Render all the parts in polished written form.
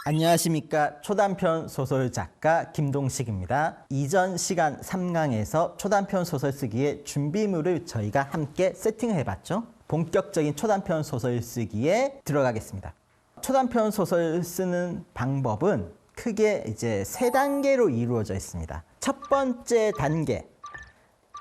안녕하십니까. 초단편 소설 작가 김동식입니다. 이전 시간 3강에서 초단편 소설 쓰기의 준비물을 저희가 함께 세팅해 봤죠. 본격적인 초단편 소설 쓰기에 들어가겠습니다. 초단편 소설 쓰는 방법은 크게 이제 3단계로 이루어져 있습니다. 첫 번째 단계,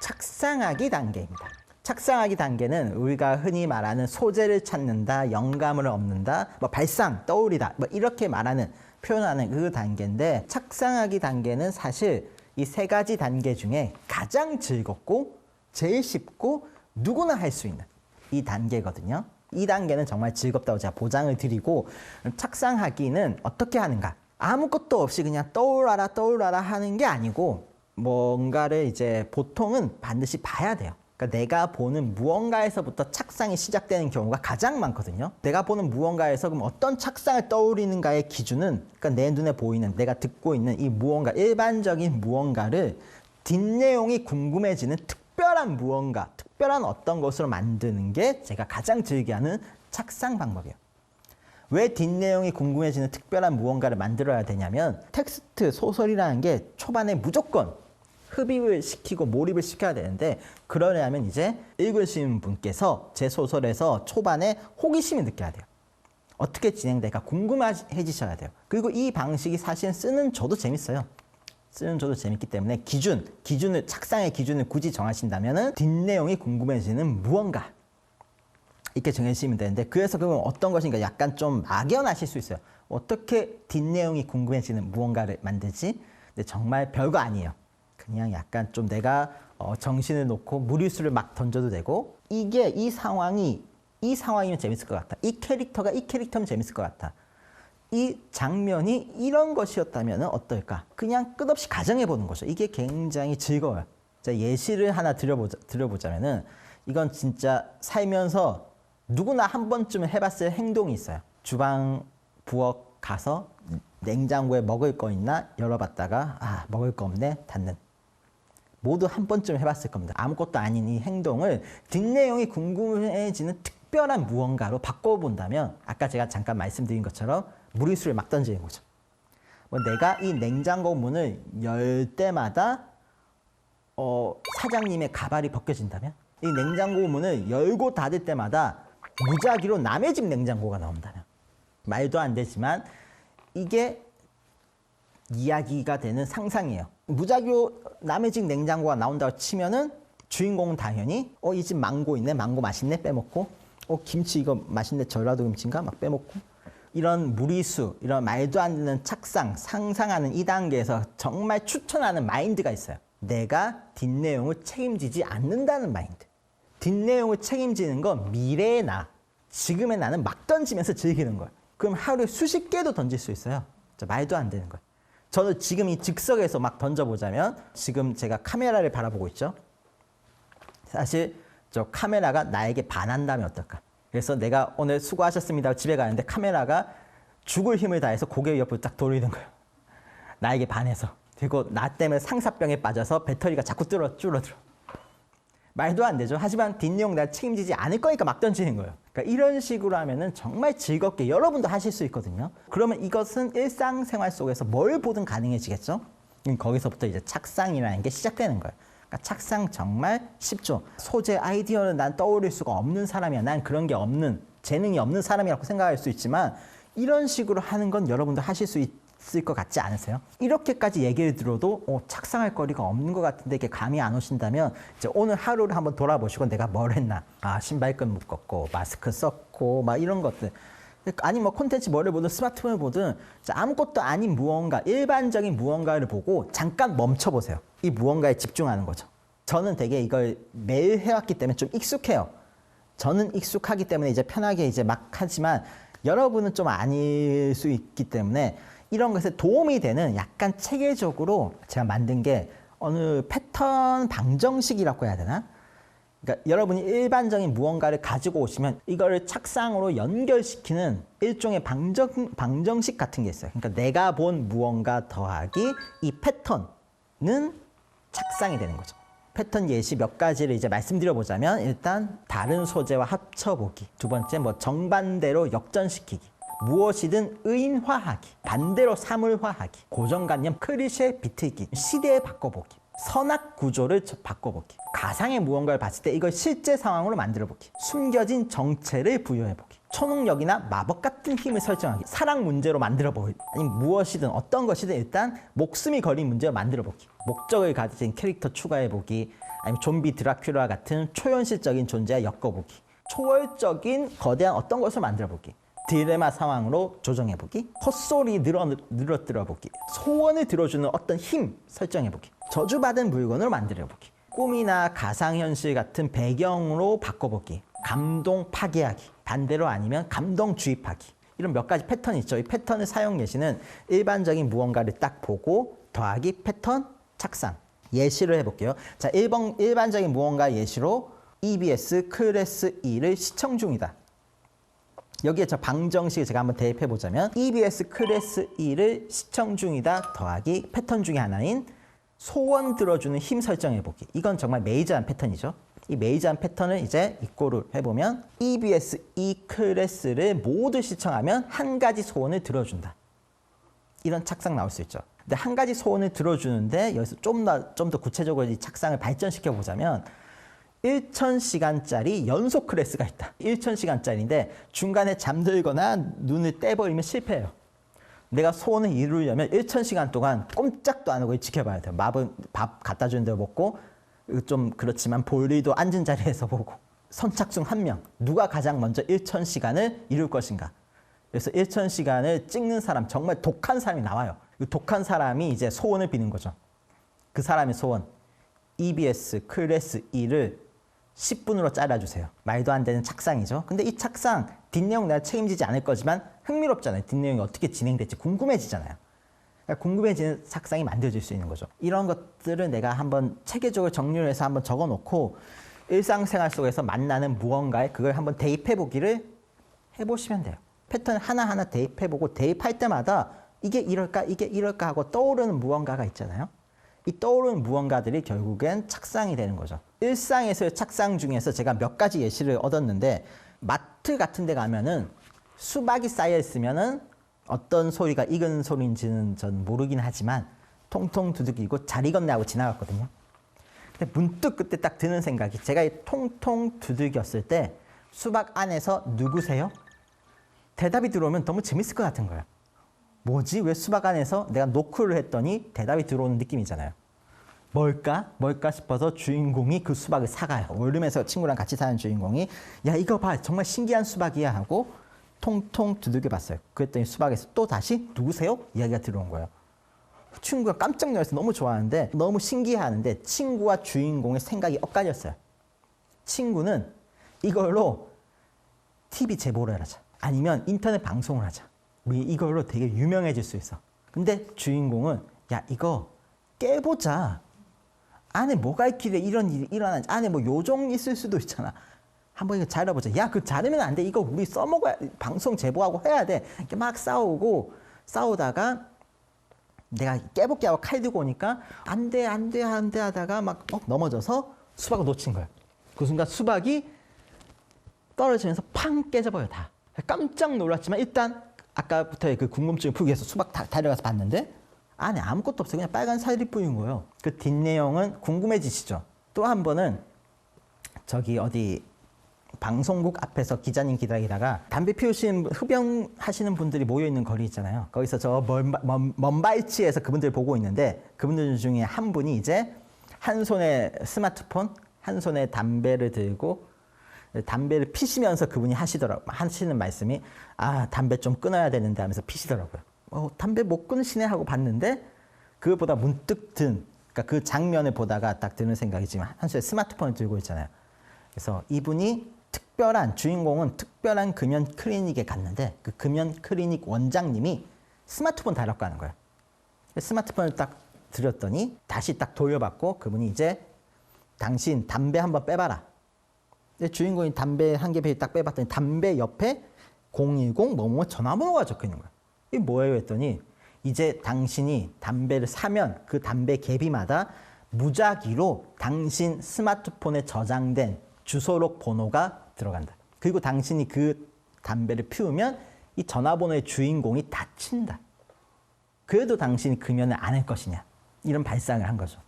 착상하기 단계입니다. 착상하기 단계는 우리가 흔히 말하는 소재를 찾는다, 영감을 얻는다, 발상, 떠오르다 이렇게 말하는, 표현하는 그 단계인데, 착상하기 단계는 사실 이 3가지 단계 중에 가장 즐겁고 제일 쉽고 누구나 할 수 있는 이 단계거든요. 이 단계는 정말 즐겁다고 제가 보장을 드리고, 착상하기는 어떻게 하는가? 아무것도 없이 그냥 떠올라라 하는 게 아니고, 뭔가를 이제 보통은 반드시 봐야 돼요. 그러니까 내가 보는 무언가에서부터 착상이 시작되는 경우가 가장 많거든요. 내가 보는 무언가에서 그럼 어떤 착상을 떠올리는가의 기준은, 그러니까 내 눈에 보이는, 내가 듣고 있는 이 무언가, 일반적인 무언가를 뒷내용이 궁금해지는 특별한 무언가, 특별한 어떤 것으로 만드는 게 제가 가장 즐겨하는 착상 방법이에요. 왜 뒷내용이 궁금해지는 특별한 무언가를 만들어야 되냐면, 텍스트, 소설이라는 게 초반에 무조건 흡입을 시키고 몰입을 시켜야 되는데, 그러려면 이제 읽으시는 분께서 제 소설에서 초반에 호기심을 느껴야 돼요. 어떻게 진행될까 궁금해지셔야 돼요. 그리고 이 방식이 사실 쓰는 저도 재밌어요. 쓰는 저도 재밌기 때문에 기준을, 착상의 기준을 굳이 정하신다면은 뒷내용이 궁금해지는 무언가, 이렇게 정해주시면 되는데, 그래서 그러면 어떤 것인가 약간 좀 막연하실 수 있어요. 어떻게 뒷내용이 궁금해지는 무언가를 만들지? 근데 정말 별거 아니에요. 그냥 약간 좀 내가 정신을 놓고 무리수를 막 던져도 되고, 이게 이 상황이면 재밌을 것 같아. 이 캐릭터면 재밌을 것 같아. 이 장면이 이런 것이었다면 어떨까? 그냥 끝없이 가정해보는 거죠. 이게 굉장히 즐거워요. 자, 예시를 하나 드려보자면은, 이건 진짜 살면서 누구나 한 번쯤 해봤을 행동이 있어요. 주방 부엌 가서 냉장고에 먹을 거 있나 열어봤다가 먹을 거 없네 닫는. 모두 한 번쯤 해봤을 겁니다. 아무것도 아닌 이 행동을 뒷내용이 궁금해지는 특별한 무언가로 바꿔본다면, 아까 제가 잠깐 말씀드린 것처럼 무리수를 막 던지는 거죠. 내가 이 냉장고 문을 열 때마다 사장님의 가발이 벗겨진다면, 이 냉장고 문을 열고 닫을 때마다 무작위로 남의 집 냉장고가 나온다면, 말도 안 되지만 이게 이야기가 되는 상상이에요. 무작위로 남의 집 냉장고가 나온다고 치면은 주인공은 당연히 이 집 망고 있네, 망고 맛있네 빼먹고, 김치 이거 맛있네, 전라도 김치인가 막 빼먹고, 이런 무리수, 이런 말도 안 되는 착상, 상상하는 이 단계에서 정말 추천하는 마인드가 있어요. 내가 뒷내용을 책임지지 않는다는 마인드. 뒷내용을 책임지는 건 미래의 나, 지금의 나는 막 던지면서 즐기는 거예요. 그럼 하루에 수십 개도 던질 수 있어요. 말도 안 되는 거예요. 저는 지금 이 즉석에서 막 던져보자면, 지금 제가 카메라를 바라보고 있죠. 사실 저 카메라가 나에게 반한다면 어떨까? 그래서 내가 오늘 수고하셨습니다 하고 집에 가는데 카메라가 죽을 힘을 다해서 고개 옆으로 딱 돌리는 거예요. 나에게 반해서. 그리고 나 때문에 상사병에 빠져서 배터리가 자꾸 줄어들어. 말도 안 되죠. 하지만 뒷내용 내가 책임지지 않을 거니까 막 던지는 거예요. 그러니까 이런 식으로 하면은 정말 즐겁게 여러분도 하실 수 있거든요. 그러면 이것은 일상생활 속에서 뭘 보든 가능해지겠죠. 거기서부터 이제 착상이라는 게 시작되는 거예요. 그러니까 착상 정말 쉽죠. 소재, 아이디어는 난 떠올릴 수가 없는 사람이야. 난 그런 게 없는, 재능이 없는 사람이라고 생각할 수 있지만, 이런 식으로 하는 건 여러분도 하실 수 있을 것 같지 않으세요? 이렇게까지 얘기를 들어도 착상할 거리가 없는 것 같은데 이게 감이 안 오신다면, 이제 오늘 하루를 한번 돌아보시고 내가 뭘 했나. 신발끈 묶었고 마스크 썼고 막 이런 것들, 아니 콘텐츠 뭐를 보든 스마트폰을 보든 아무것도 아닌 무언가, 일반적인 무언가를 보고 잠깐 멈춰보세요. 이 무언가에 집중하는 거죠. 저는 되게 이걸 매일 해왔기 때문에 좀 익숙해요. 저는 익숙하기 때문에 이제 편하게 이제 막 하지만, 여러분은 좀 아닐 수 있기 때문에 이런 것에 도움이 되는 약간 체계적으로 제가 만든 게 어느 패턴 방정식이라고 해야 되나? 그러니까 여러분이 일반적인 무언가를 가지고 오시면 이거를 착상으로 연결시키는 일종의 방정식 같은 게 있어요. 그러니까 내가 본 무언가 더하기 이 패턴은 착상이 되는 거죠. 패턴 예시 몇 가지를 이제 말씀드려보자면, 일단 다른 소재와 합쳐보기, 두 번째 정반대로 역전시키기, 무엇이든 의인화하기, 반대로 사물화하기, 고정관념 클리셰 비틀기, 시대에 바꿔보기, 선악 구조를 바꿔보기, 가상의 무언가를 봤을 때 이걸 실제 상황으로 만들어보기, 숨겨진 정체를 부여해보기, 초능력이나 마법 같은 힘을 설정하기, 사랑 문제로 만들어보기, 아니면 무엇이든 어떤 것이든 일단 목숨이 걸린 문제로 만들어보기, 목적을 가진 캐릭터 추가해보기, 아니면 좀비 드라큘라 같은 초현실적인 존재와 엮어보기, 초월적인 거대한 어떤 것을 만들어보기, 딜레마 상황으로 조정해보기, 헛소리 늘어뜨려보기, 소원을 들어주는 어떤 힘 설정해보기, 저주받은 물건으로 만들어보기, 꿈이나 가상현실 같은 배경으로 바꿔보기, 감동 파괴하기, 반대로 아니면 감동 주입하기, 이런 몇 가지 패턴이 있죠. 이 패턴을 사용 예시는 일반적인 무언가를 딱 보고 더하기 패턴 착상. 예시를 해볼게요. 자, 일반적인 무언가 예시로 EBS 클래스 E를 시청 중이다. 여기에 저 방정식을 제가 한번 대입해 보자면 EBS 클래스 E를 시청 중이다 더하기 패턴 중에 하나인 소원 들어주는 힘 설정해 보기. 이건 정말 메이저한 패턴이죠. 이 메이저한 패턴을 이제 이꼬를 해보면 EBS E 클래스를 모두 시청하면 한 가지 소원을 들어준다. 이런 착상 나올 수 있죠. 근데 한 가지 소원을 들어주는데 여기서 좀 더 구체적으로 이 착상을 발전시켜 보자면 1000시간짜리 연속 클래스가 있다. 1000시간짜리인데 중간에 잠들거나 눈을 떼버리면 실패해요. 내가 소원을 이루려면 1000시간 동안 꼼짝도 안 하고 지켜봐야 돼요. 밥 갖다 주는 대로 먹고, 좀 그렇지만 볼 일도 앉은 자리에서 보고, 선착순 1명, 누가 가장 먼저 1000시간을 이룰 것인가. 그래서 1000시간을 찍는 사람, 정말 독한 사람이 나와요. 그 독한 사람이 이제 소원을 비는 거죠. 그 사람의 소원, EBS 클래스 E를 10분으로 잘라주세요. 말도 안 되는 착상이죠. 근데 이 착상, 뒷내용 내가 책임지지 않을 거지만 흥미롭잖아요. 뒷내용이 어떻게 진행될지 궁금해지잖아요. 그러니까 궁금해지는 착상이 만들어질 수 있는 거죠. 이런 것들을 내가 한번 체계적으로 정리를 해서 한번 적어놓고 일상생활 속에서 만나는 무언가에 그걸 한번 대입해보기를 해보시면 돼요. 패턴 하나하나 대입해보고 대입할 때마다 이게 이럴까 하고 떠오르는 무언가가 있잖아요. 이 떠오르는 무언가들이 결국엔 착상이 되는 거죠. 일상에서의 착상 중에서 제가 몇 가지 예시를 얻었는데 마트 같은 데 가면은 수박이 쌓여 있으면은 어떤 소리가 익은 소리인지는 전 모르긴 하지만 통통 두들기고 잘 익었네 하고 지나갔거든요. 근데 문득 그때 딱 드는 생각이, 제가 이 통통 두들겼을 때 수박 안에서 누구세요? 대답이 들어오면 너무 재밌을 것 같은 거예요. 뭐지? 왜 수박 안에서 내가 노크를 했더니 대답이 들어오는 느낌이잖아요. 뭘까 싶어서 주인공이 그 수박을 사가요. 울면서 친구랑 같이 사는 주인공이 야 이거 봐 정말 신기한 수박이야 하고 통통 두들겨 봤어요. 그랬더니 수박에서 또 다시 누구세요? 이야기가 들어온 거예요. 친구가 깜짝 놀라서 너무 좋아하는데 너무 신기해하는데 친구와 주인공의 생각이 엇갈렸어요. 친구는 이걸로 TV 제보를 하자. 아니면 인터넷 방송을 하자. 우리 이걸로 되게 유명해질 수 있어. 근데 주인공은 야 이거 깨보자. 안에 뭐가 있길래 이런 일이 일어나는지, 안에 뭐 요정 있을 수도 있잖아. 한번 이거 잘해보자. 야 그 자르면 안 돼. 이거 우리 써먹어야, 방송 제보하고 해야 돼. 이렇게 막 싸우다가 내가 깨볼게 하고 칼 들고 오니까 안 돼 하다가 막 넘어져서 수박을 놓친 거야. 그 순간 수박이 떨어지면서 팡 깨져버려 다. 깜짝 놀랐지만 일단 아까부터의 그 궁금증을 풀기 위해서 수박 달려가서 봤는데 안에 아무것도 없어요. 그냥 빨간 살이 뿌린 거예요. 그 뒷내용은 궁금해지시죠? 또 한 번은 저기 어디 방송국 앞에서 기자님 기다리다가 담배 피우시는 흡연하시는 분들이 모여있는 거리 있잖아요. 거기서 저 먼 발치에서 그분들 보고 있는데 그분들 중에 한 분이 이제 한 손에 스마트폰, 한 손에 담배를 들고 담배를 피시면서 그분이 하시는 말씀이 아 담배 좀 끊어야 되는데 하면서 피시더라고요. 담배 못 끊으시네 하고 봤는데 그것보다 문득 그러니까 그 장면을 보다가 딱 드는 생각이 지금 한 손에 스마트폰을 들고 있잖아요. 그래서 이분이 주인공은 특별한 금연 클리닉에 갔는데 그 금연 클리닉 원장님이 스마트폰 달라고 하는 거예요. 스마트폰을 딱 드렸더니 다시 딱 돌려받고 그분이 이제 당신 담배 한번 빼봐라. 근데 주인공이 담배 한 개 딱 빼봤더니 담배 옆에 010 뭐뭐 전화번호가 적혀 있는 거야. 이게 뭐예요 했더니 이제 당신이 담배를 사면 그 담배 개비마다 무작위로 당신 스마트폰에 저장된 주소록 번호가 들어간다. 그리고 당신이 그 담배를 피우면 이 전화번호의 주인공이 다친다. 그래도 당신이 금연을 안 할 것이냐. 이런 발상을 한 거죠.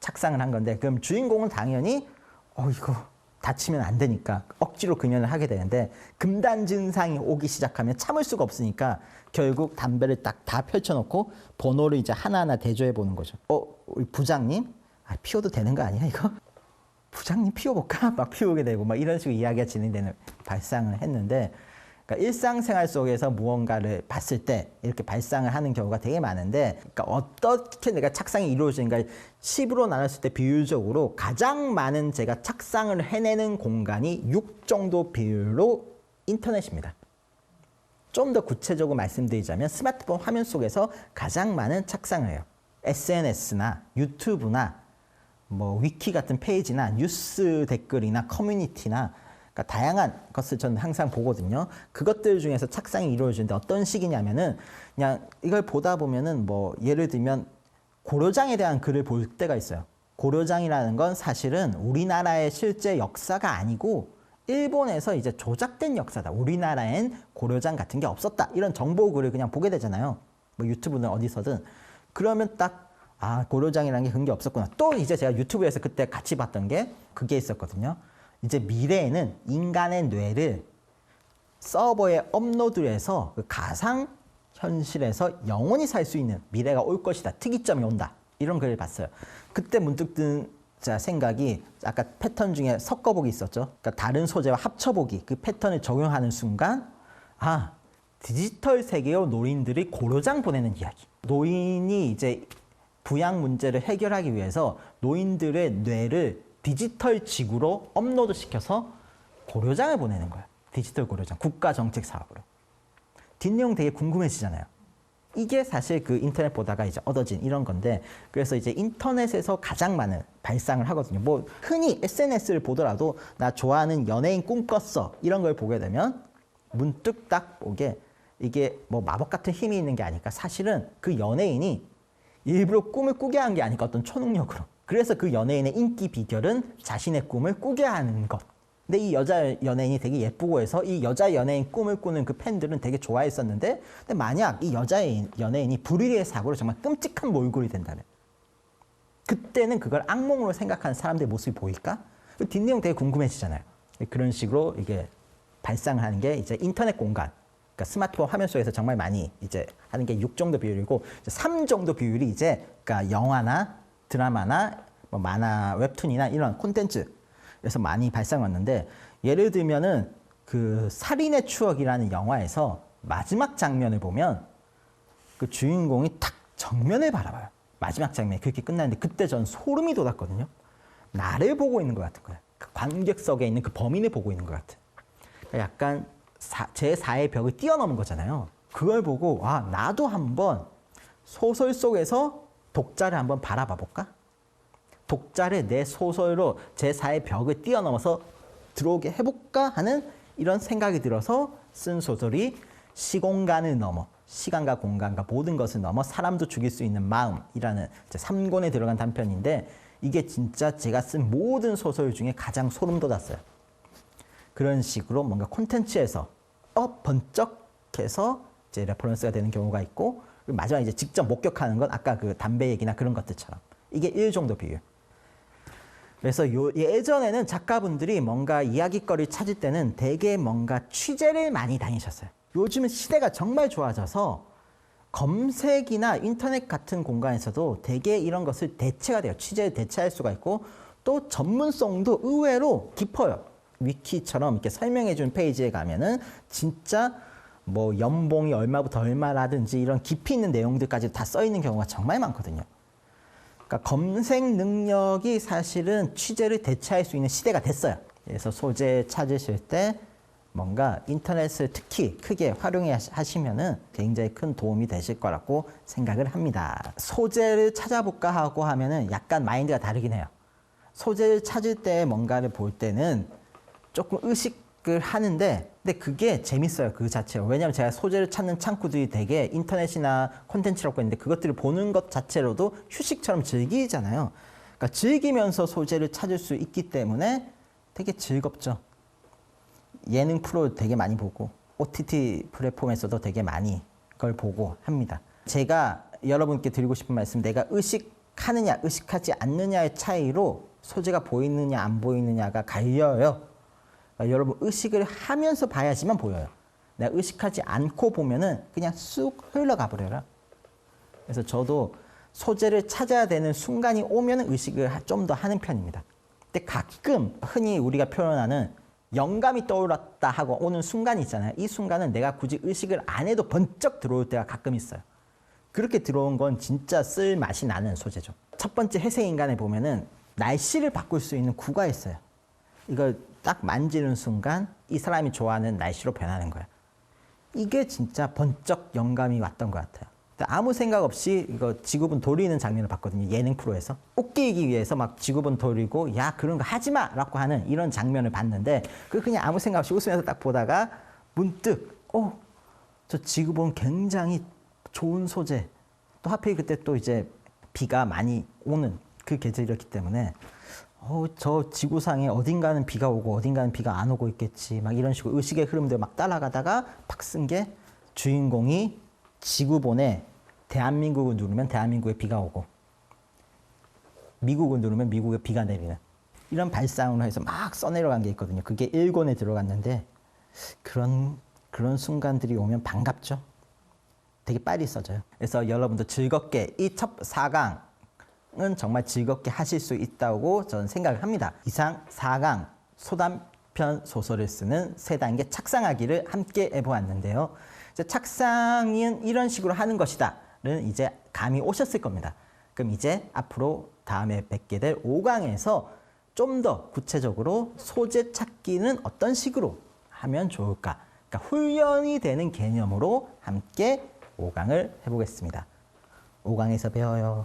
착상을 한 건데 그럼 주인공은 당연히 이거 다치면 안 되니까 억지로 금연을 하게 되는데 금단 증상이 오기 시작하면 참을 수가 없으니까 결국 담배를 딱 다 펼쳐놓고 번호를 이제 하나하나 대조해 보는 거죠. 우리 부장님? 피워도 되는 거 아니야 이거? 부장님 피워볼까? 막 피우게 되고 막 이런 식으로 이야기가 진행되는 발상을 했는데 그러니까 일상생활 속에서 무언가를 봤을 때 이렇게 발상을 하는 경우가 되게 많은데 그러니까 어떻게 내가 착상이 이루어지는가 10으로 나눴을 때 비율적으로 가장 많은 제가 착상을 해내는 공간이 6 정도 비율로 인터넷입니다. 좀 더 구체적으로 말씀드리자면 스마트폰 화면 속에서 가장 많은 착상을 해요. SNS나 유튜브나 뭐 위키 같은 페이지나 뉴스 댓글이나 커뮤니티나 그러니까 다양한 것을 저는 항상 보거든요. 그것들 중에서 착상이 이루어지는데 어떤 식이냐면은 그냥 이걸 보다 보면은 뭐 예를 들면 고려장에 대한 글을 볼 때가 있어요. 고려장이라는 건 사실은 우리나라의 실제 역사가 아니고 일본에서 이제 조작된 역사다. 우리나라엔 고려장 같은 게 없었다. 이런 정보 글을 그냥 보게 되잖아요. 뭐 유튜브는 어디서든. 그러면 딱 고려장이라는 게 그런 게 없었구나. 또 이제 제가 유튜브에서 그때 같이 봤던 게 그게 있었거든요. 이제 미래에는 인간의 뇌를 서버에 업로드를 해서 그 가상 현실에서 영원히 살 수 있는 미래가 올 것이다. 특이점이 온다. 이런 글을 봤어요. 그때 문득 든 생각이 아까 패턴 중에 섞어보기 있었죠. 그러니까 다른 소재와 합쳐보기. 그 패턴을 적용하는 순간 디지털 세계의 노인들이 고려장 보내는 이야기. 노인이 이제 부양 문제를 해결하기 위해서 노인들의 뇌를 디지털 지구로 업로드 시켜서 고려장을 보내는 거야. 디지털 고려장, 국가정책 사업으로. 뒷내용 되게 궁금해지잖아요. 이게 사실 그 인터넷 보다가 이제 얻어진 이런 건데 그래서 이제 인터넷에서 가장 많은 발상을 하거든요. 뭐 흔히 SNS를 보더라도 나 좋아하는 연예인 꿈 꿨어 이런 걸 보게 되면 문득 딱 보게 이게 뭐 마법 같은 힘이 있는 게 아닐까. 사실은 그 연예인이 일부러 꿈을 꾸게 한 게 아닐까. 어떤 초능력으로. 그래서 그 연예인의 인기 비결은 자신의 꿈을 꾸게 하는 것. 근데 이 여자 연예인이 되게 예쁘고 해서 이 여자 연예인 꿈을 꾸는 그 팬들은 되게 좋아했었는데 근데 만약 이 여자 연예인이 불의의 사고로 정말 끔찍한 몰골이 된다면 그때는 그걸 악몽으로 생각하는 사람들의 모습이 보일까? 그 뒷내용 되게 궁금해지잖아요. 그런 식으로 이게 발상을 하는 게 이제 인터넷 공간. 그러니까 스마트폰 화면 속에서 정말 많이 이제 하는 게 6 정도 비율이고 3 정도 비율이 이제 그러니까 영화나 드라마나 뭐 만화, 웹툰이나 이런 콘텐츠에서 많이 발상을 왔는데 예를 들면은 그 살인의 추억이라는 영화에서 마지막 장면을 보면 그 주인공이 탁 정면을 바라봐요. 마지막 장면이 그렇게 끝나는데 그때 전 소름이 돋았거든요. 나를 보고 있는 것 같은 거예요. 그 관객석에 있는 그 범인을 보고 있는 것 같은. 그러니까 약간 제4의 벽을 뛰어넘은 거잖아요. 그걸 보고 나도 한번 소설 속에서 독자를 한번 바라봐 볼까? 독자를 내 소설로 제4의 벽을 뛰어넘어서 들어오게 해볼까 하는 이런 생각이 들어서 쓴 소설이 시공간을 넘어 시간과 공간과 모든 것을 넘어 사람도 죽일 수 있는 마음이라는 3권에 들어간 단편인데 이게 진짜 제가 쓴 모든 소설 중에 가장 소름 돋았어요. 그런 식으로 뭔가 콘텐츠에서 번쩍해서 이제 레퍼런스가 되는 경우가 있고 마지막에 이제 직접 목격하는 건 아까 그 담배 얘기나 그런 것들처럼 이게 1 정도 비율. 그래서 예전에는 작가분들이 뭔가 이야기거리를 찾을 때는 되게 뭔가 취재를 많이 다니셨어요. 요즘은 시대가 정말 좋아져서 검색이나 인터넷 같은 공간에서도 되게 이런 것을 대체가 돼요. 취재를 대체할 수가 있고 또 전문성도 의외로 깊어요. 위키처럼 이렇게 설명해 준 페이지에 가면은 진짜 뭐 연봉이 얼마부터 얼마라든지 이런 깊이 있는 내용들까지 다 써 있는 경우가 정말 많거든요. 그러니까 검색 능력이 사실은 취재를 대체할 수 있는 시대가 됐어요. 그래서 소재 찾으실 때 뭔가 인터넷을 특히 크게 활용하시면은 굉장히 큰 도움이 되실 거라고 생각을 합니다. 소재를 찾아볼까 하고 하면은 약간 마인드가 다르긴 해요. 소재를 찾을 때 뭔가를 볼 때는 조금 의식을 하는데 근데 그게 재밌어요. 그 자체로. 왜냐하면 제가 소재를 찾는 창구들이 되게 인터넷이나 콘텐츠라고 했는데 그것들을 보는 것 자체로도 휴식처럼 즐기잖아요. 그러니까 즐기면서 소재를 찾을 수 있기 때문에 되게 즐겁죠. 예능 프로 되게 많이 보고 OTT 플랫폼에서도 되게 많이 그걸 보고 합니다. 제가 여러분께 드리고 싶은 말씀, 내가 의식하느냐 의식하지 않느냐의 차이로 소재가 보이느냐 안 보이느냐가 갈려요. 그러니까 여러분 의식을 하면서 봐야지만 보여요. 내가 의식하지 않고 보면은 그냥 쑥 흘러가 버려요. 그래서 저도 소재를 찾아야 되는 순간이 오면 의식을 좀 더 하는 편입니다. 근데 가끔 흔히 우리가 표현하는 영감이 떠올랐다 하고 오는 순간이 있잖아요. 이 순간은 내가 굳이 의식을 안 해도 번쩍 들어올 때가 가끔 있어요. 그렇게 들어온 건 진짜 쓸 맛이 나는 소재죠. 첫 번째 회색인간에 보면은 날씨를 바꿀 수 있는 구가 있어요. 이걸 딱 만지는 순간 이 사람이 좋아하는 날씨로 변하는 거야. 이게 진짜 번쩍 영감이 왔던 것 같아요. 아무 생각 없이 이거 지구본 돌리는 장면을 봤거든요. 예능 프로에서. 웃기기 위해서 막 지구본 돌리고 야 그런 거 하지 마! 라고 하는 이런 장면을 봤는데 그냥 아무 생각 없이 웃으면서 딱 보다가 문득 저 지구본 굉장히 좋은 소재. 또 하필 그때 또 이제 비가 많이 오는 그 계절이었기 때문에 저 지구상에 어딘가는 비가 오고 어딘가는 비가 안 오고 있겠지. 막 이런 식으로 의식의 흐름들 막 따라가다가 팍 쓴 게 주인공이 지구본에 대한민국을 누르면 대한민국에 비가 오고 미국을 누르면 미국에 비가 내리는 이런 발상으로 해서 막 써내려간 게 있거든요. 그게 1권에 들어갔는데 그런 순간들이 오면 반갑죠. 되게 빨리 써져요. 그래서 여러분도 즐겁게 이 첫 4강은 정말 즐겁게 하실 수 있다고 저는 생각을 합니다. 이상 4강 소단편 소설을 쓰는 3단계 착상하기를 함께 해보았는데요. 착상은 이런 식으로 하는 것이다는 이제 감이 오셨을 겁니다. 그럼 이제 앞으로 다음에 뵙게 될 5강에서 좀 더 구체적으로 소재 찾기는 어떤 식으로 하면 좋을까? 그러니까 훈련이 되는 개념으로 함께 5강을 해보겠습니다. 5강에서 배워요.